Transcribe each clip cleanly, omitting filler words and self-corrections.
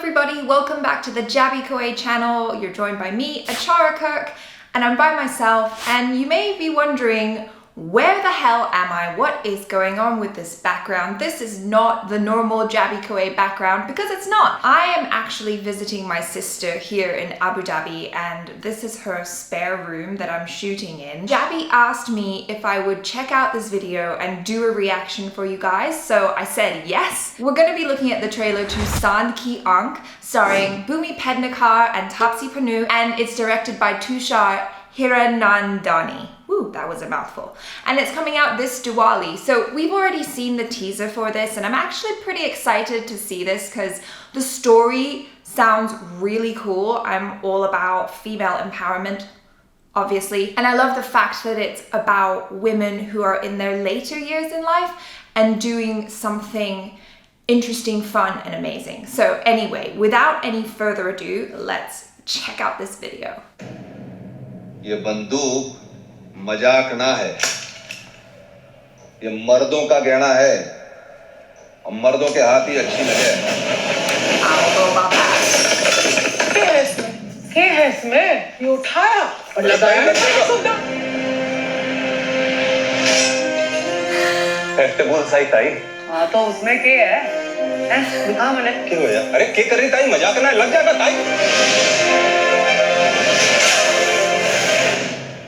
everybody, welcome back to the Jaby KOAY channel. You're joined by me, Achara KIRK, and I'm by myself, and you may be wondering, where the hell am I? What is going on with this background? This is not the normal Jaby KOAY background, because it's not. I am actually visiting my sister here in Abu Dhabi, and this is her spare room that I'm shooting in. Jaby asked me if I would check out this video and do a reaction for you guys, so I said yes. We're gonna be looking at the trailer to Saand ki Aankh, starring Bhumi Pednekar and Taapsee Pannu, and it's directed by Tushar, Hiranandani. Ooh, that was a mouthful. And it's coming out this Diwali. So we've already seen the teaser for this, and I'm actually pretty excited to see this because the story sounds really cool. I'm all about female empowerment, obviously. And I love the fact that it's about women who are in their later years in life and doing something interesting, fun, and amazing. So anyway, without any further ado, let's check out this video. ये बंदूक मजाक ना है, ये मर्दों का गहना है और मर्दों के हाथ ही अच्छी लगे। क्या है इसमें? ये उठाया और लगाया। ऐसे बोल सही ताई। हाँ तो उसमें क्या है? हैं? दिखा मैंने। क्या हो गया? अरे क्या कर रही ताई? मजाक ना लग जाएगा ताई।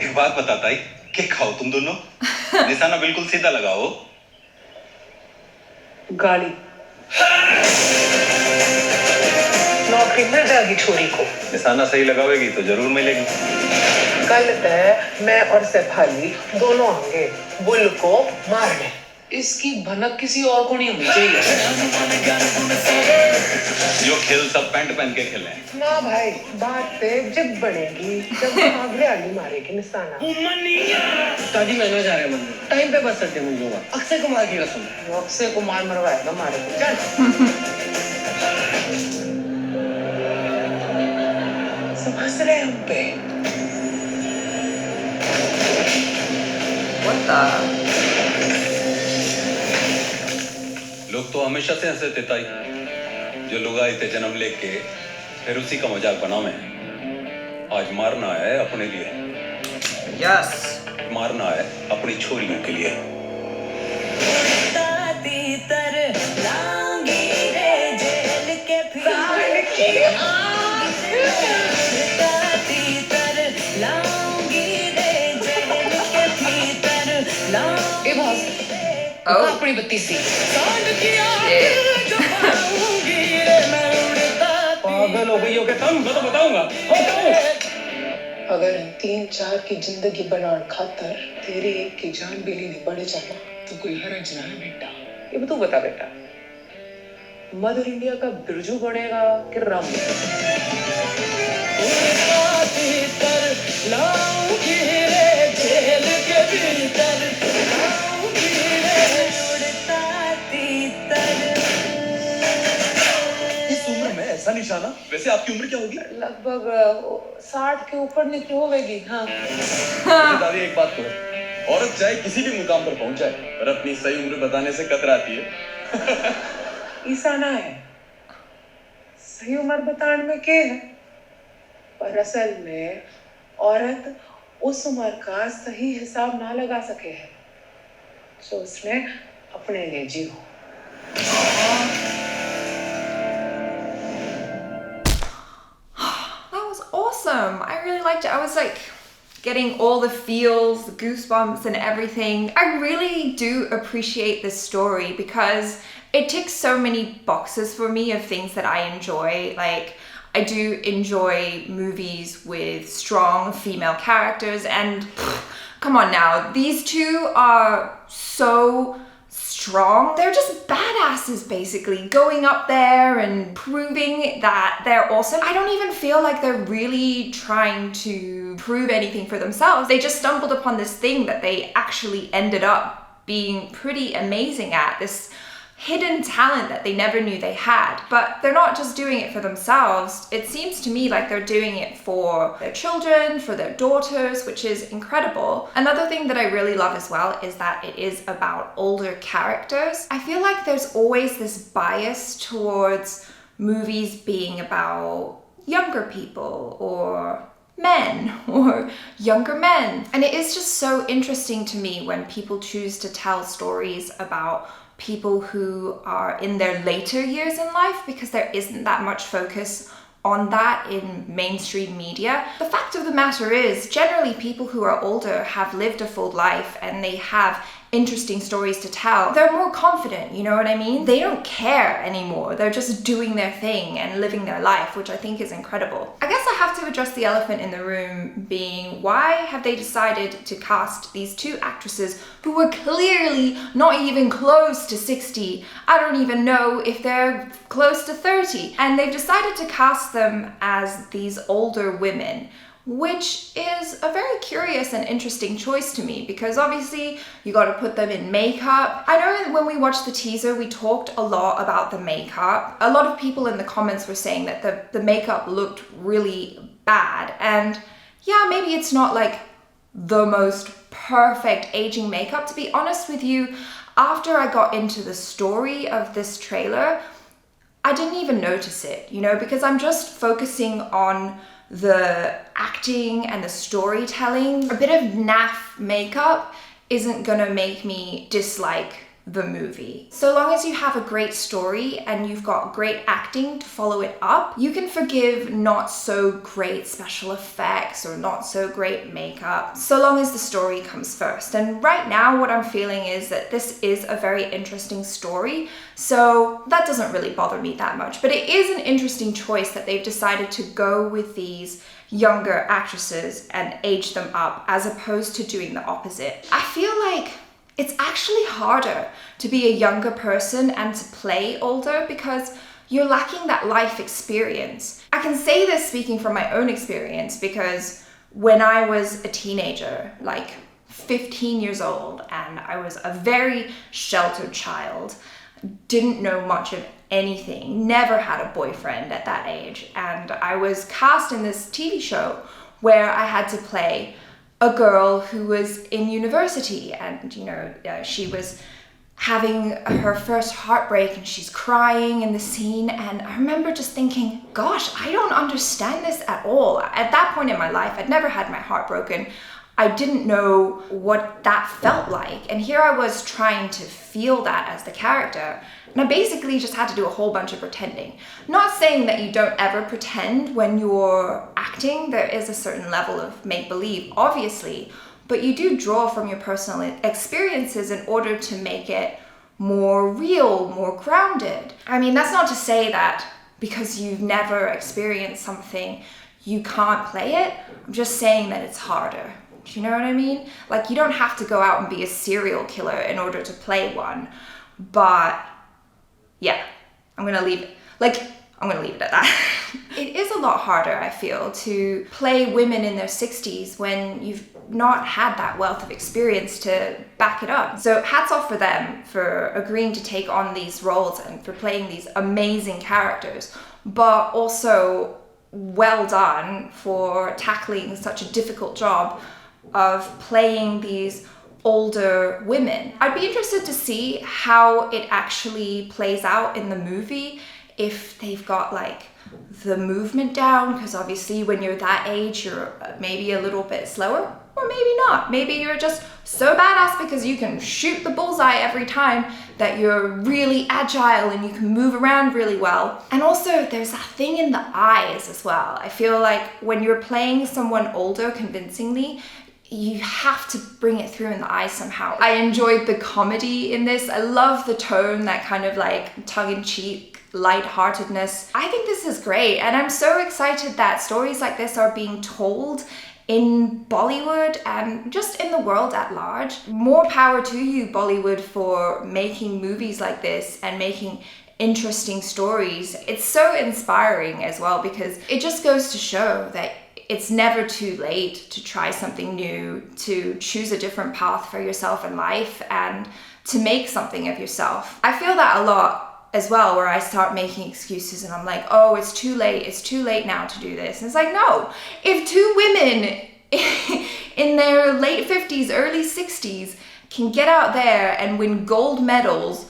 एक बात बता ताई, क्या खाओ तुम दोनों? निशाना बिल्कुल सीधा लगाओ। गाली। नौकरी मिल जाएगी छोरी को। निशाना सही लगावेगी तो जरूर मिलेगी। कल तक मैं और शेफाली दोनों आएंगे बुल को मारने। इसकी भनक किसी और को नहीं होनी चाहिए। जो खेल सब पैंट पहन के खेले। ना भाई, बात से जिद बढ़ेगी जब भागले आली मारेगी निशाना। दादी मैंने जा रहे हैं मंदिर। टाइम पे बस अड्डे मिल जाऊंगा। अक्षय कुमार की कसम। अक्षय कुमार मरवाएगा मारे को। चल। समझ रहे हम पे। What the? लोग तो हमेशा से हंसे थे ताई, जो लोग आए थे जन्म लेके फिर उसी का मजाक बनावे। आज मारना है अपने लिए। Yes. मारना है अपनी छोरियों के लिए। Oh. अपनी बत्ती सी। पागल हो गई हो क्या तुम? मैं तो बताऊंगा। अगर इन 3-4 की जिंदगी बनाने खातर तेरी एक की जान भी लेनी पड़े जाना तो कोई हर्ज ना है बेटा। ये तू बता बेटा, मदर इंडिया का बिरजू बनेगा कि राम? ऐसा निशाना? वैसे आपकी उम्र क्या होगी? लगभग 60 के ऊपर निकल होगी। हाँ। दादी एक बात करो, औरत चाहे किसी भी मुकाम पर पहुंच जाए, पर अपनी सही उम्र बताने से कतराती है। ईसाना है। सही उम्र बताने में क्या है? पर असल में औरत उस उम्र का सही हिसाब ना लगा सके है जो उसने अपने लिए जी हो। Awesome. I really liked it. I was like getting all the feels, the goosebumps and everything. I really do appreciate this story because it ticks so many boxes for me of things that I enjoy. Like, I do enjoy movies with strong female characters, and come on now, these two are so strong. They're just badasses, basically, going up there and proving that they're awesome. I don't even feel like they're really trying to prove anything for themselves. They just stumbled upon this thing that they actually ended up being pretty amazing at, this hidden talent that they never knew they had. But they're not just doing it for themselves. It seems to me like they're doing it for their children, for their daughters, which is incredible. Another thing that I really love as well is that it is about older characters. I feel like there's always this bias towards movies being about younger people or men or younger men. And it is just so interesting to me when people choose to tell stories about people who are in their later years in life, because there isn't that much focus on that in mainstream media. The fact of the matter is, generally people who are older have lived a full life and they have interesting stories to tell. They're more confident, you know what I mean? They don't care anymore. They're just doing their thing and living their life, which I think is incredible. I guess I have to address the elephant in the room being, why have they decided to cast these two actresses who were clearly not even close to 60? I don't even know if they're close to 30. And they've decided to cast them as these older women, which is a very curious and interesting choice to me, because obviously you got to put them in makeup. I know that when we watched the teaser, we talked a lot about the makeup. A lot of people in the comments were saying that the makeup looked really bad. And yeah, maybe it's not like the most perfect aging makeup. To be honest with you, after I got into the story of this trailer, I didn't even notice it, you know, because I'm just focusing on the acting and the storytelling. A bit of naff makeup isn't gonna make me dislike the movie. So long as you have a great story and you've got great acting to follow it up, you can forgive not so great special effects or not so great makeup, so long as the story comes first. And right now what I'm feeling is that this is a very interesting story, so that doesn't really bother me that much. But it is an interesting choice that they've decided to go with these younger actresses and age them up as opposed to doing the opposite. I feel like it's actually harder to be a younger person and to play older because you're lacking that life experience. I can say this speaking from my own experience, because when I was a teenager, like 15 years old, and I was a very sheltered child, didn't know much of anything, never had a boyfriend at that age, and I was cast in this TV show where I had to play a girl who was in university, and you know, she was having her first heartbreak and she's crying in the scene, and I remember just thinking, gosh, I don't understand this at all. At that point in my life, I'd never had my heart broken. I didn't know what that felt like, and here I was trying to feel that as the character, and I basically just had to do a whole bunch of pretending. Not saying that you don't ever pretend when you're acting. There is a certain level of make-believe, obviously, but you do draw from your personal experiences in order to make it more real, more grounded. I mean, that's not to say that because you've never experienced something, you can't play it. I'm just saying that it's harder. Do you know what I mean? Like, you don't have to go out and be a serial killer in order to play one. But yeah, I'm gonna leave it. I'm gonna leave it at that. It is a lot harder, I feel, to play women in their 60s when you've not had that wealth of experience to back it up. So hats off for them for agreeing to take on these roles and for playing these amazing characters, but also well done for tackling such a difficult job of playing these older women. I'd be interested to see how it actually plays out in the movie, if they've got like the movement down, because obviously when you're that age, you're maybe a little bit slower, or maybe not. Maybe you're just so badass because you can shoot the bullseye every time that you're really agile and you can move around really well. And also there's that thing in the eyes as well. I feel like when you're playing someone older convincingly, you have to bring it through in the eyes somehow. I enjoyed the comedy in this. I love the tone, that kind of like tongue-in-cheek lightheartedness. I think this is great, and I'm so excited that stories like this are being told in Bollywood and just in the world at large. More power to you, Bollywood, for making movies like this and making interesting stories. It's so inspiring as well, because it just goes to show that it's never too late to try something new, to choose a different path for yourself in life, and to make something of yourself. I feel that a lot as well, where I start making excuses and I'm like, oh, it's too late now to do this. And it's like, no, if two women in their late 50s, early 60s can get out there and win gold medals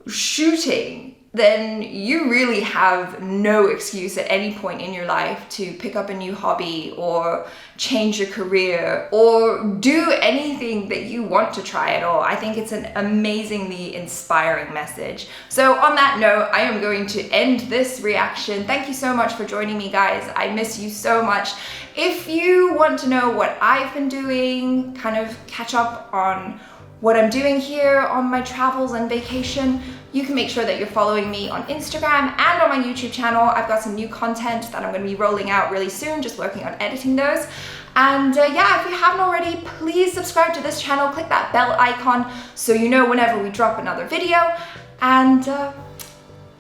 shooting then you really have no excuse at any point in your life to pick up a new hobby or change your career or do anything that you want to try at all. I think it's an amazingly inspiring message. So on that note, I am going to end this reaction. Thank you so much for joining me, guys. I miss you so much. If you want to know what I've been doing, kind of catch up on what I'm doing here on my travels and vacation, you can make sure that you're following me on Instagram and on my YouTube channel. I've got some new content that I'm going to be rolling out really soon, just working on editing those. And yeah, if you haven't already, please subscribe to this channel, click that bell icon so you know whenever we drop another video. And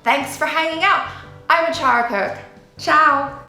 thanks for hanging out. I'm Achara KIRK. Ciao!